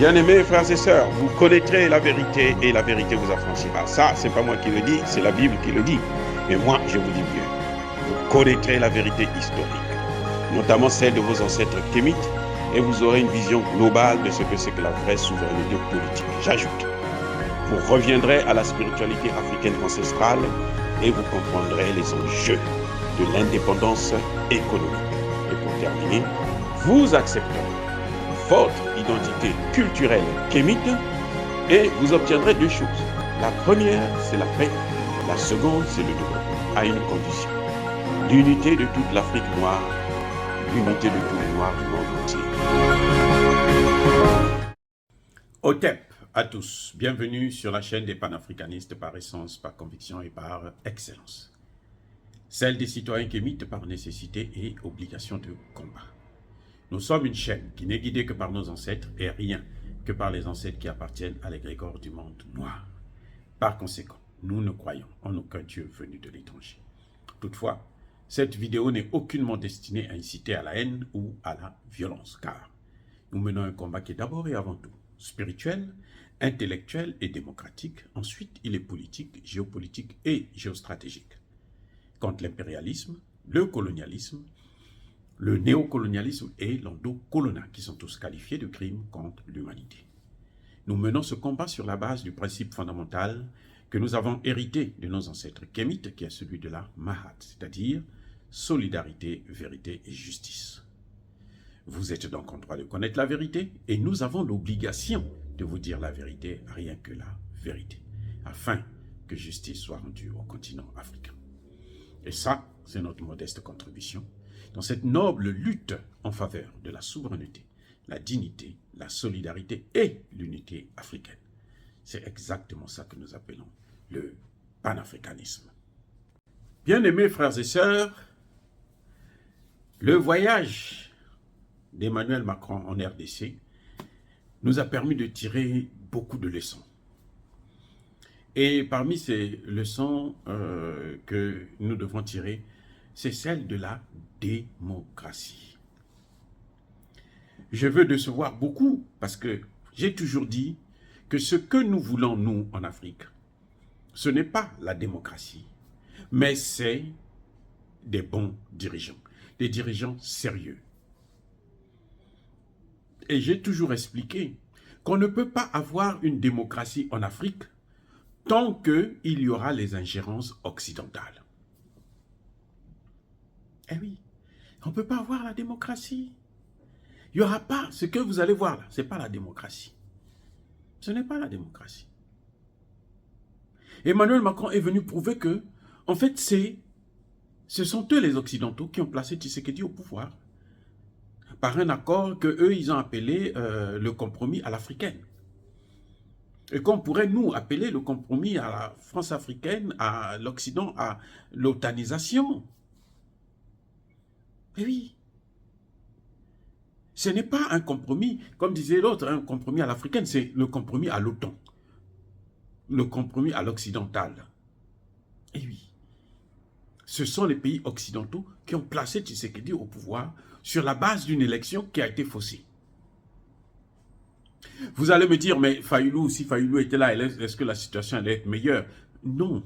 Bien-aimés frères et sœurs, vous connaîtrez la vérité et la vérité vous affranchira. Ça, c'est pas moi qui le dis, c'est la Bible qui le dit. Mais moi, je vous dis mieux. Vous connaîtrez la vérité historique, notamment celle de vos ancêtres kémites, et vous aurez une vision globale de ce que c'est que la vraie souveraineté politique. J'ajoute, vous reviendrez à la spiritualité africaine ancestrale et vous comprendrez les enjeux de l'indépendance économique. Et pour terminer, vous accepterez votre identité culturelle kémite et vous obtiendrez deux choses. La première, c'est la paix. La seconde, c'est le développement, à une condition. L'unité de toute l'Afrique noire, l'unité de tous les Noirs du monde entier. Otep à tous, bienvenue sur la chaîne des panafricanistes par essence, par conviction et par excellence. Celle des citoyens kémites par nécessité et obligation de combat. Nous sommes une chaîne qui n'est guidée que par nos ancêtres et rien que par les ancêtres qui appartiennent à l'égrégore du monde noir. Par conséquent, nous ne croyons en aucun Dieu venu de l'étranger. Toutefois, cette vidéo n'est aucunement destinée à inciter à la haine ou à la violence, car nous menons un combat qui est d'abord et avant tout spirituel, intellectuel et démocratique. Ensuite, il est politique, géopolitique et géostratégique. Contre l'impérialisme, le colonialisme, le néocolonialisme et l'endocoloniat, qui sont tous qualifiés de crimes contre l'humanité. Nous menons ce combat sur la base du principe fondamental que nous avons hérité de nos ancêtres kémites, qui est celui de la Mahat, c'est-à-dire solidarité, vérité et justice. Vous êtes donc en droit de connaître la vérité et nous avons l'obligation de vous dire la vérité, rien que la vérité, afin que justice soit rendue au continent africain. Et ça, c'est notre modeste contribution dans cette noble lutte en faveur de la souveraineté, la dignité, la solidarité et l'unité africaine. C'est exactement ça que nous appelons le panafricanisme. Bien-aimés frères et sœurs, le voyage d'Emmanuel Macron en RDC nous a permis de tirer beaucoup de leçons. Et parmi ces leçons que nous devons tirer, c'est celle de la démocratie. Je veux décevoir beaucoup parce que j'ai toujours dit que ce que nous voulons, nous, en Afrique, ce n'est pas la démocratie, mais c'est des bons dirigeants, des dirigeants sérieux. Et j'ai toujours expliqué qu'on ne peut pas avoir une démocratie en Afrique tant qu'il y aura les ingérences occidentales. Eh oui, on ne peut pas avoir la démocratie. Il n'y aura pas, ce que vous allez voir là, ce n'est pas la démocratie. Ce n'est pas la démocratie. Emmanuel Macron est venu prouver que, en fait, ce sont eux les Occidentaux qui ont placé Tshisekedi au pouvoir par un accord qu'eux, ils ont appelé le compromis à l'africaine. Et qu'on pourrait, nous, appeler le compromis à la France africaine, à l'Occident, à l'otanisation. Eh oui. Ce n'est pas un compromis, comme disait l'autre, un compromis à l'africaine, c'est le compromis à l'OTAN. Le compromis à l'occidental. Eh oui. Ce sont les pays occidentaux qui ont placé Tshisekedi au pouvoir sur la base d'une élection qui a été faussée. Vous allez me dire, mais Fayulu, si Fayulu était là, est-ce que la situation allait être meilleure? Non.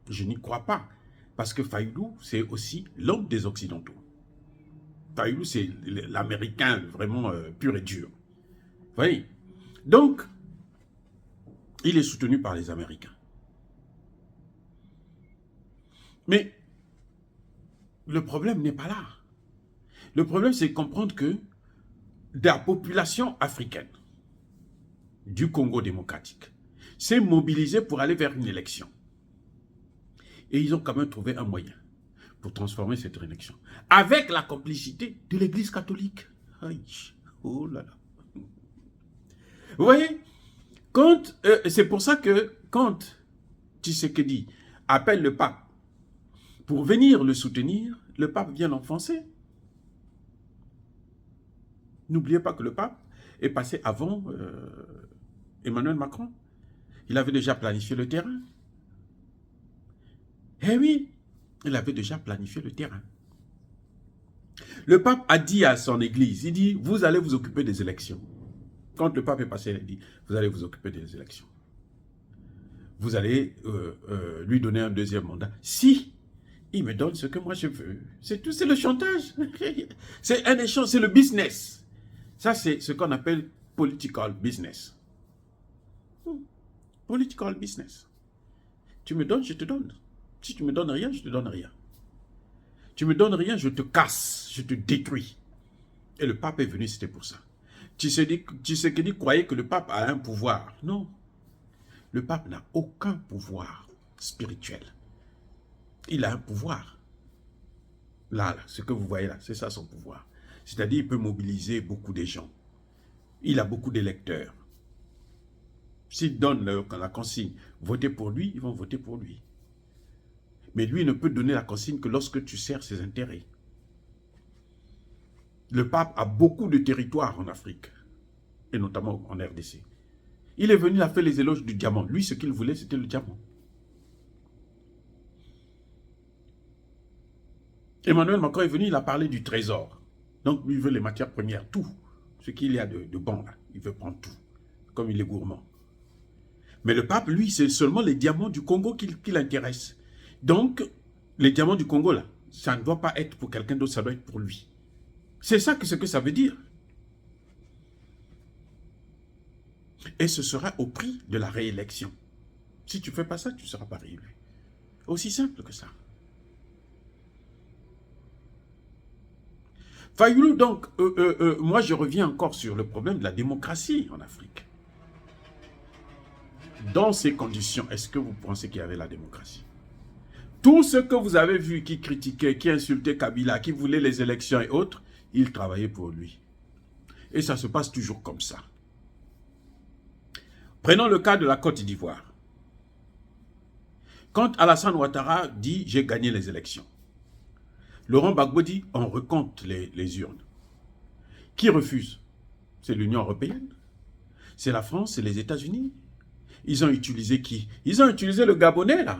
Je n'y crois pas. Parce que Fayulu, c'est aussi l'homme des Occidentaux. Fayulu, c'est l'Américain vraiment pur et dur. Vous voyez? Donc, il est soutenu par les Américains. Mais le problème n'est pas là. Le problème, c'est de comprendre que la population africaine du Congo démocratique s'est mobilisée pour aller vers une élection. Et ils ont quand même trouvé un moyen pour transformer cette élection. Avec la complicité de l'Église catholique. Aïe, oh là là. Vous voyez, c'est pour ça que quand Tshisekedi appelle le pape pour venir le soutenir, le pape vient l'enfoncer. N'oubliez pas que le pape est passé avant Emmanuel Macron. Il avait déjà planifié le terrain. Eh oui, il avait déjà planifié le terrain. Le pape a dit à son église, il dit, vous allez vous occuper des élections. Quand le pape est passé, il a dit, vous allez vous occuper des élections. Vous allez lui donner un deuxième mandat. Si il me donne ce que moi je veux. C'est tout, c'est le chantage. C'est un échange, c'est le business. Ça, c'est ce qu'on appelle political business. Political business. Tu me donnes, je te donne. Si tu me donnes rien, je te donne rien. Tu me donnes rien, je te casse, je te détruis. Et le pape est venu, c'était pour ça. Tshisekedi croyait que le pape a un pouvoir. Non. Le pape n'a aucun pouvoir spirituel. Il a un pouvoir. Là, ce que vous voyez là, c'est ça son pouvoir. C'est-à-dire, il peut mobiliser beaucoup de gens. Il a beaucoup d'électeurs. S'il donne la consigne, votez pour lui, ils vont voter pour lui. Mais lui ne peut donner la consigne que lorsque tu sers ses intérêts. Le pape a beaucoup de territoires en Afrique, et notamment en RDC. Il est venu, il a fait les éloges du diamant. Lui, ce qu'il voulait, c'était le diamant. Emmanuel Macron est venu, il a parlé du trésor. Donc, lui, il veut les matières premières, tout. Ce qu'il y a de bon, là. Il veut prendre tout, comme il est gourmand. Mais le pape, lui, c'est seulement les diamants du Congo qui l'intéressent. Donc, les diamants du Congo, là, ça ne doit pas être pour quelqu'un d'autre, ça doit être pour lui. C'est ça ce que ça veut dire. Et ce sera au prix de la réélection. Si tu ne fais pas ça, tu ne seras pas réélu. Aussi simple que ça. Fayulu, donc, moi je reviens encore sur le problème de la démocratie en Afrique. Dans ces conditions, est-ce que vous pensez qu'il y avait la démocratie? Tous ceux que vous avez vus qui critiquaient, qui insultaient Kabila, qui voulaient les élections et autres, ils travaillaient pour lui. Et ça se passe toujours comme ça. Prenons le cas de la Côte d'Ivoire. Quand Alassane Ouattara dit « j'ai gagné les élections », Laurent Gbagbo dit « on recompte les urnes ». Qui refuse? C'est l'Union européenne, c'est la France, c'est les États-Unis. Ils ont utilisé qui? Ils ont utilisé le Gabonais, là,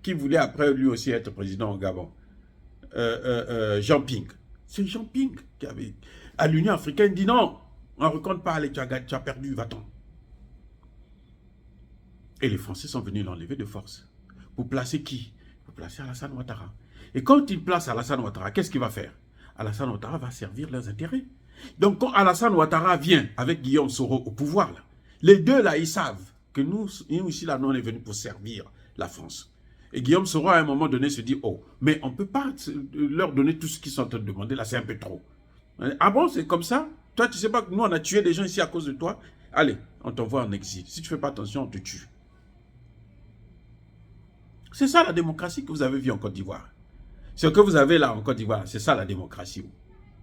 qui voulait après lui aussi être président au Gabon. Jean Ping. C'est Jean Ping qui avait... À l'Union africaine, dit non, on ne recompte pas, allez, tu as perdu, va-t'en. Et les Français sont venus l'enlever de force. Pour placer qui? Pour placer Alassane Ouattara. Et quand ils placent Alassane Ouattara, qu'est-ce qu'il va faire? Alassane Ouattara va servir leurs intérêts. Donc quand Alassane Ouattara vient avec Guillaume Soro au pouvoir, là, les deux là, ils savent que nous ici, là, nous, on est venus pour servir la France. Et Guillaume Soro, à un moment donné, se dit, oh, mais on ne peut pas leur donner tout ce qu'ils sont en train de demander, là, c'est un peu trop. Ah bon, c'est comme ça? Toi, tu ne sais pas que nous, on a tué des gens ici à cause de toi? Allez, on t'envoie en exil. Si tu ne fais pas attention, on te tue. C'est ça la démocratie que vous avez vue en Côte d'Ivoire. Ce que vous avez là en Côte d'Ivoire, c'est ça la démocratie.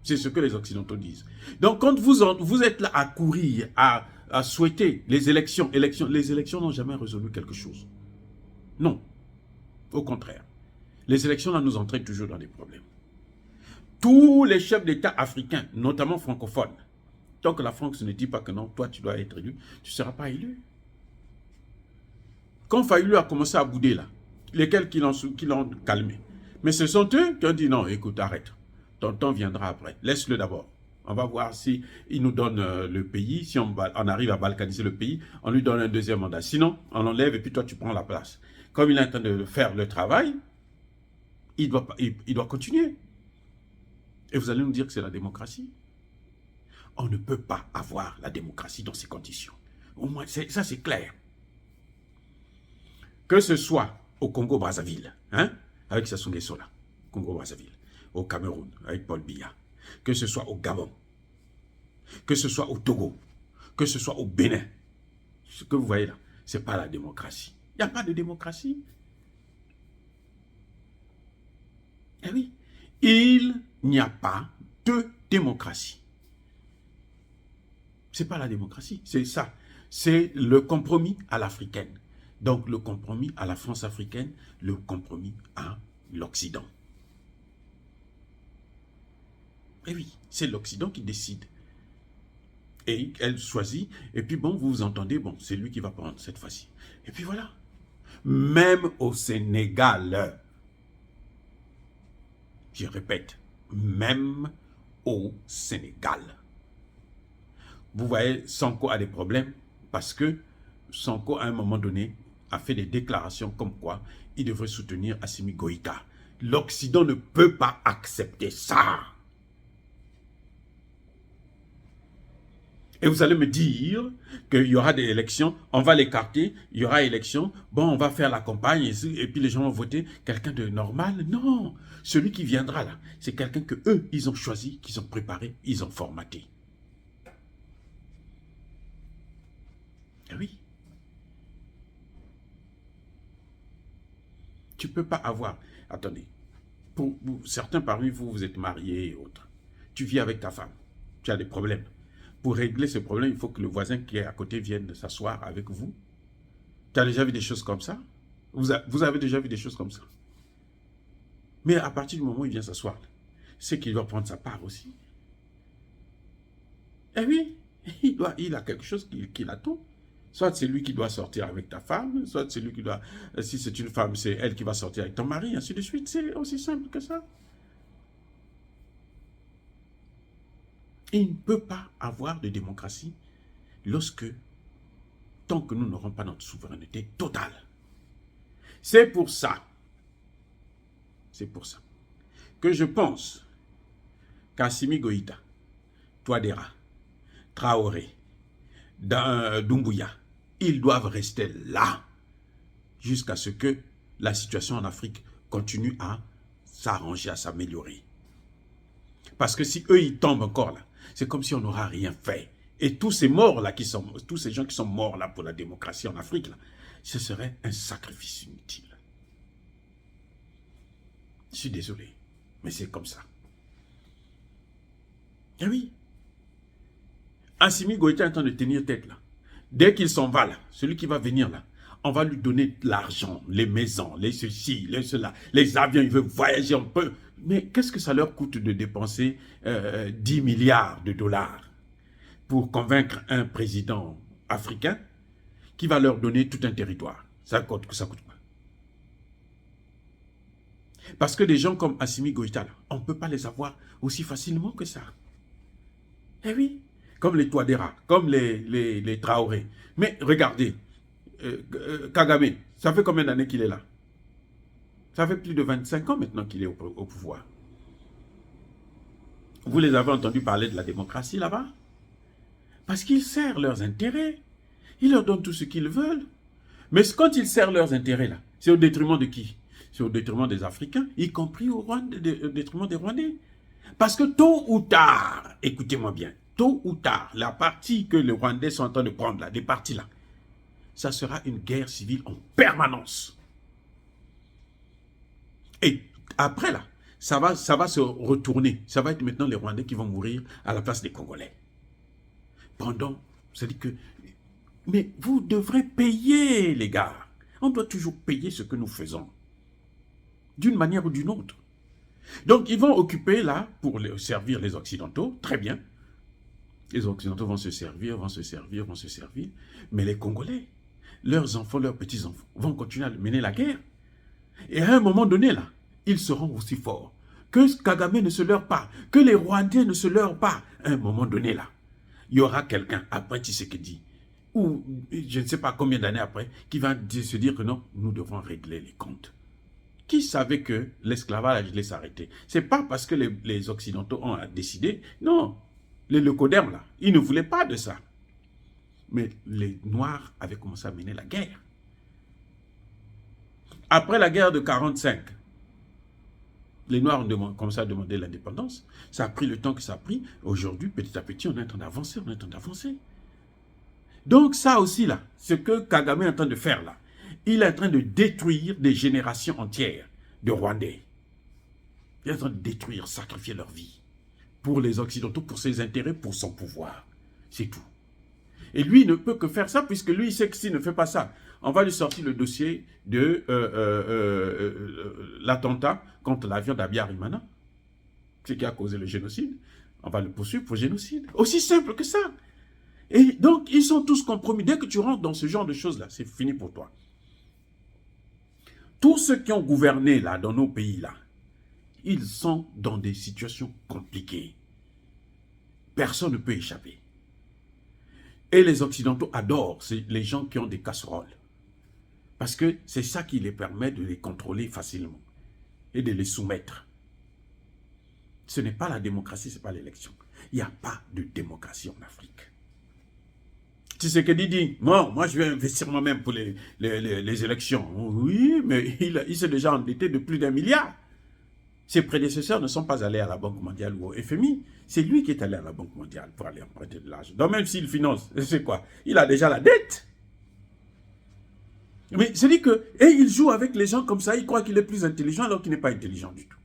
C'est ce que les Occidentaux disent. Donc quand vous êtes là à courir, à souhaiter les élections, les élections n'ont jamais résolu quelque chose. Non. Au contraire. Les élections là nous entraînent toujours dans des problèmes. Tous les chefs d'État africains, notamment francophones, tant que la France ne dit pas que non, toi tu dois être élu, tu ne seras pas élu. Quand Fayulu a commencé à bouder là, lesquels qui l'ont calmé. Mais ce sont eux qui ont dit non, écoute, arrête. Ton temps viendra après. Laisse-le d'abord. On va voir si il nous donne le pays. Si on arrive à balkaniser le pays, on lui donne un deuxième mandat. Sinon, on l'enlève et puis toi, tu prends la place. Comme il est en train de faire le travail, il doit continuer. Et vous allez nous dire que c'est la démocratie? On ne peut pas avoir la démocratie dans ces conditions. Au moins, ça c'est clair. Que ce soit au Congo-Brazzaville, hein, avec Sassou Nguesso là, Congo-Brazzaville, au Cameroun, avec Paul Biya, que ce soit au Gabon, que ce soit au Togo, que ce soit au Bénin, ce que vous voyez là, ce n'est pas la démocratie. Il n'y a pas de démocratie. Eh oui, il n'y a pas de démocratie. Ce n'est pas la démocratie, c'est ça. C'est le compromis à l'africaine. Donc le compromis à la France africaine, le compromis à l'Occident. Et oui, c'est l'Occident qui décide. Et elle choisit, et puis bon, vous vous entendez, bon, c'est lui qui va prendre cette fois-ci. Et puis voilà. Même au Sénégal, je répète, même au Sénégal, vous voyez, Sonko a des problèmes parce que Sonko, à un moment donné, a fait des déclarations comme quoi il devrait soutenir Assimi Goïta. L'Occident ne peut pas accepter ça. Et vous allez me dire qu'il y aura des élections, on va l'écarter, il y aura élection, bon, on va faire la campagne et puis les gens vont voter quelqu'un de normal. Non, celui qui viendra là, c'est quelqu'un que eux, ils ont choisi, qu'ils ont préparé, ils ont formaté. Et oui. Tu ne peux pas avoir... Attendez, pour certains parmi vous, vous êtes mariés et autres. Tu vis avec ta femme, tu as des problèmes. Pour régler ce problème, il faut que le voisin qui est à côté vienne s'asseoir avec vous. Tu as déjà vu des choses comme ça? Vous avez déjà vu des choses comme ça? Mais à partir du moment où il vient s'asseoir, c'est qu'il doit prendre sa part aussi. Eh oui, il a quelque chose qui l'attend. Soit c'est lui qui doit sortir avec ta femme, soit c'est lui qui doit... Si c'est une femme, c'est elle qui va sortir avec ton mari, ainsi de suite. C'est aussi simple que ça. Il ne peut pas avoir de démocratie tant que nous n'aurons pas notre souveraineté totale. C'est pour ça que je pense qu'Assimi Goïta, Touadéra, Traoré, Doumbouya, ils doivent rester là jusqu'à ce que la situation en Afrique continue à s'arranger, à s'améliorer. Parce que si eux, ils tombent encore là, c'est comme si on n'aura rien fait. Et tous ces morts-là, tous ces gens qui sont morts là pour la démocratie en Afrique, là, ce serait un sacrifice inutile. Je suis désolé, mais c'est comme ça. Eh oui. Assimi Goïta est en train de tenir tête là. Dès qu'il s'en va là, celui qui va venir là, on va lui donner l'argent, les maisons, les ceci, les cela, les avions, il veut voyager un peu. Mais qu'est-ce que ça leur coûte de dépenser 10 milliards de dollars pour convaincre un président africain qui va leur donner tout un territoire? Ça coûte quoi? Parce que des gens comme Assimi Goïta, on ne peut pas les avoir aussi facilement que ça. Eh oui, comme les Touadéra, comme les Traoré. Mais regardez, Kagame, ça fait combien d'années qu'il est là? Ça fait plus de 25 ans maintenant qu'il est au pouvoir. Vous les avez entendus parler de la démocratie là-bas? Parce qu'ils servent leurs intérêts. Ils leur donnent tout ce qu'ils veulent. Mais quand ils servent leurs intérêts là, c'est au détriment de qui? C'est au détriment des Africains, y compris au détriment des Rwandais. Parce que tôt ou tard, écoutez-moi bien, tôt ou tard, la partie que les Rwandais sont en train de prendre là, des parties là, ça sera une guerre civile en permanence. Et après là, ça va se retourner. Ça va être maintenant les Rwandais qui vont mourir à la place des Congolais. C'est-à-dire que... Mais vous devrez payer, les gars. On doit toujours payer ce que nous faisons. D'une manière ou d'une autre. Donc, ils vont occuper là, pour servir les Occidentaux, très bien. Les Occidentaux vont se servir. Mais les Congolais, leurs enfants, leurs petits-enfants, vont continuer à mener la guerre. Et à un moment donné, là, ils seront aussi forts. Que Kagame ne se leurre pas, que les Rwandais ne se leurrent pas. À un moment donné, là, il y aura quelqu'un, après Tshisekedi, ou je ne sais pas combien d'années après, qui va se dire que non, nous devons régler les comptes. Qui savait que l'esclavage allait s'arrêter? Ce n'est pas parce que les Occidentaux ont décidé. Non, les leucodermes, là, ils ne voulaient pas de ça. Mais les Noirs avaient commencé à mener la guerre. Après la guerre de 1945, les Noirs ont commencé à demander l'indépendance. Ça a pris le temps que ça a pris. Aujourd'hui, petit à petit, on est en train d'avancer, Donc ça aussi, là, ce que Kagame est en train de faire, là, il est en train de détruire des générations entières de Rwandais. Il est en train de détruire, sacrifier leur vie. Pour les Occidentaux, pour ses intérêts, pour son pouvoir. C'est tout. Et lui, il ne peut que faire ça, puisque lui, il sait que s'il ne fait pas ça, on va lui sortir le dossier de l'attentat contre l'avion d'Abiyarimana, ce qui a causé le génocide. On va le poursuivre pour génocide. Aussi simple que ça. Et donc, ils sont tous compromis. Dès que tu rentres dans ce genre de choses-là, c'est fini pour toi. Tous ceux qui ont gouverné là, dans nos pays là, ils sont dans des situations compliquées. Personne ne peut échapper. Et les Occidentaux adorent les gens qui ont des casseroles. Parce que c'est ça qui les permet de les contrôler facilement et de les soumettre. Ce n'est pas la démocratie, ce n'est pas l'élection. Il n'y a pas de démocratie en Afrique. Tshisekedi dit, non, moi je vais investir moi-même pour les élections. Oui, mais il s'est déjà endetté de plus d'1 milliard. Ses prédécesseurs ne sont pas allés à la Banque mondiale ou au FMI. C'est lui qui est allé à la Banque mondiale pour aller emprunter de l'argent. Donc même s'il finance, c'est quoi? Il a déjà la dette. Mais c'est dit que, et il joue avec les gens comme ça, il croit qu'il est plus intelligent alors qu'il n'est pas intelligent du tout.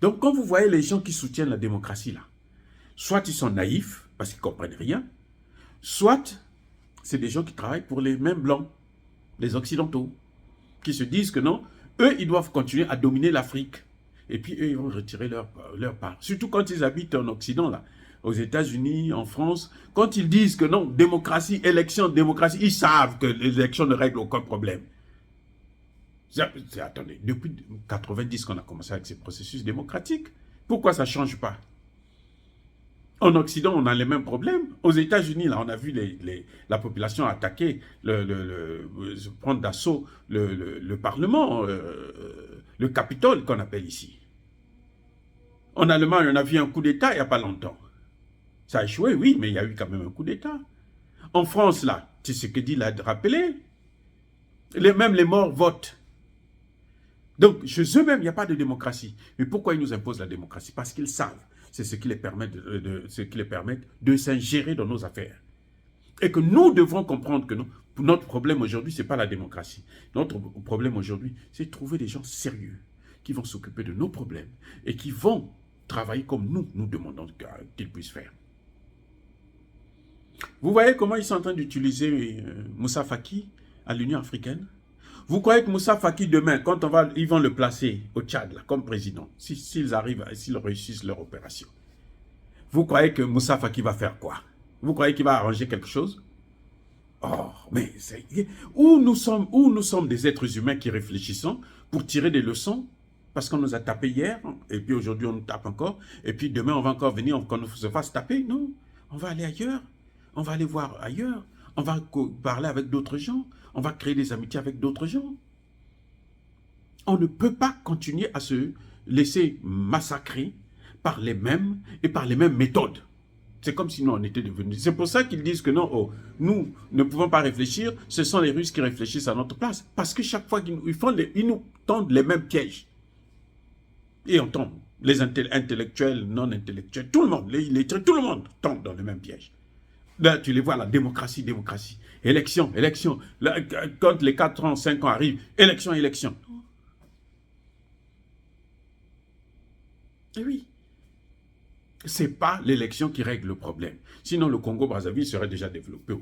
Donc quand vous voyez les gens qui soutiennent la démocratie là, soit ils sont naïfs parce qu'ils ne comprennent rien, soit c'est des gens qui travaillent pour les mêmes blancs, les occidentaux, qui se disent que non, eux ils doivent continuer à dominer l'Afrique. Et puis eux ils vont retirer leur part. Surtout quand ils habitent en Occident là, aux États-Unis, en France, quand ils disent que non, démocratie, élection, démocratie, ils savent que les élections ne règlent aucun problème. Attendez, depuis 90 qu'on a commencé avec ces processus démocratiques, pourquoi ça ne change pas? En Occident, on a les mêmes problèmes. Aux États-Unis, là, on a vu la population attaquer, prendre d'assaut le Parlement, le Capitole qu'on appelle ici. En Allemagne, on a vu un coup d'État il n'y a pas longtemps. Ça a échoué, oui, mais il y a eu quand même un coup d'État. En France, là, Tshisekedi l'a rappelé. Même les morts votent. Donc, chez eux-mêmes, il n'y a pas de démocratie. Mais pourquoi ils nous imposent la démocratie? Parce qu'ils savent. C'est ce qui les permet de s'ingérer dans nos affaires. Et que nous devons comprendre que notre problème aujourd'hui, ce n'est pas la démocratie. Notre problème aujourd'hui, c'est de trouver des gens sérieux qui vont s'occuper de nos problèmes et qui vont travailler comme nous demandons qu'ils puissent faire. Vous voyez comment ils sont en train d'utiliser Moussa Faki à l'Union africaine? Vous croyez que Moussa Faki, demain, quand ils vont le placer au Tchad là, comme président, s'ils réussissent leur opération, vous croyez que Moussa Faki va faire quoi? Vous croyez qu'il va arranger quelque chose? Oh, mais où nous sommes des êtres humains qui réfléchissons pour tirer des leçons, parce qu'on nous a tapé hier, et puis aujourd'hui on nous tape encore, et puis demain on va encore venir, qu'on se fasse taper? Non, on va aller ailleurs, on va aller voir ailleurs, on va parler avec d'autres gens, on va créer des amitiés avec d'autres gens. On ne peut pas continuer à se laisser massacrer par les mêmes et par les mêmes méthodes. C'est comme si nous on était devenus. C'est pour ça qu'ils disent que non, nous ne pouvons pas réfléchir, ce sont les Russes qui réfléchissent à notre place. Parce que chaque fois qu'ils nous tendent les mêmes pièges. Et on tombe. Les intellectuels, non intellectuels, tout le monde, tout le monde tombe dans le même piège. Là, tu les vois, la démocratie, démocratie. Élection, élection. Là, quand les 4 ans, 5 ans arrivent, élection, élection. Et oui. Ce n'est pas l'élection qui règle le problème. Sinon, le Congo-Brazzaville serait déjà développé.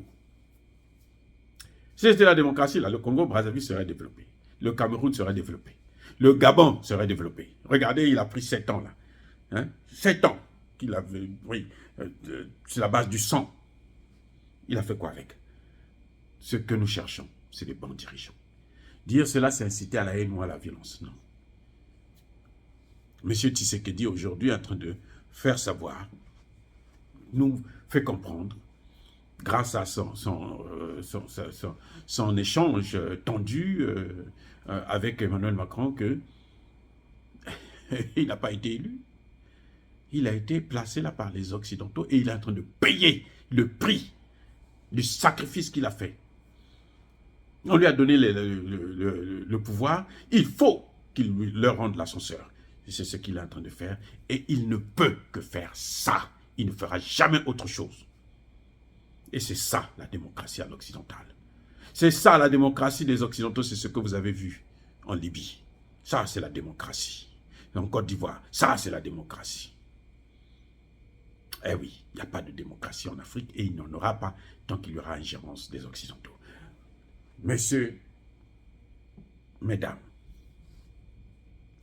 Si c'était la démocratie, là, le Congo-Brazzaville serait développé. Le Cameroun serait développé. Le Gabon serait développé. Regardez, il a pris 7 ans, là. Hein? 7 ans qu'il a pris sur la base du sang. Il a fait quoi avec? Ce que nous cherchons, c'est des bons dirigeants. Dire cela, c'est inciter à la haine ou à la violence. Non. Monsieur Tshisekedi, aujourd'hui, est en train de faire savoir, nous fait comprendre, grâce à son échange tendu avec Emmanuel Macron, que il n'a pas été élu. Il a été placé là par les Occidentaux et il est en train de payer le prix du sacrifice qu'il a fait. On lui a donné le pouvoir, il faut qu'il leur rende l'ascenseur. C'est ce qu'il est en train de faire et il ne peut que faire ça. Il ne fera jamais autre chose. Et c'est ça la démocratie à l'occidentale. C'est ça la démocratie des Occidentaux, c'est ce que vous avez vu en Libye. Ça c'est la démocratie. En Côte d'Ivoire, ça c'est la démocratie. Eh oui, il n'y a pas de démocratie en Afrique et il n'y en aura pas tant qu'il y aura ingérence des Occidentaux. Messieurs, mesdames,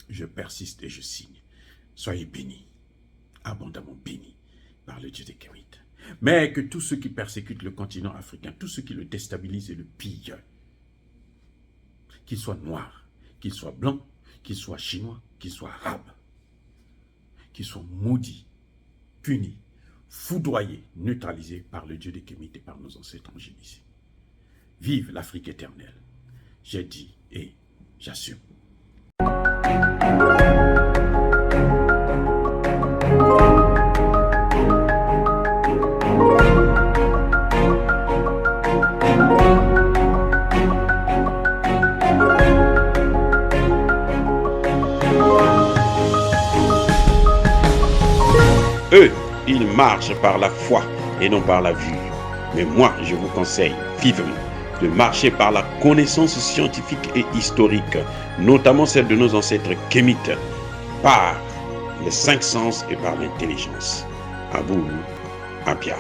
je persiste et je signe. Soyez bénis, abondamment bénis par le Dieu des Kémites. Mais que tous ceux qui persécutent le continent africain, tous ceux qui le déstabilisent et le pillent, qu'ils soient noirs, qu'ils soient blancs, qu'ils soient chinois, qu'ils soient arabes, qu'ils soient maudits, punis, foudroyés, neutralisés par le Dieu des Kémites et par nos ancêtres angélisés. Vive l'Afrique éternelle. J'ai dit et j'assume. Eux, ils marchent par la foi et non par la vue. Mais moi, je vous conseille vivement de marcher par la connaissance scientifique et historique, notamment celle de nos ancêtres kémites, par les 5 sens et par l'intelligence. Abou Abia.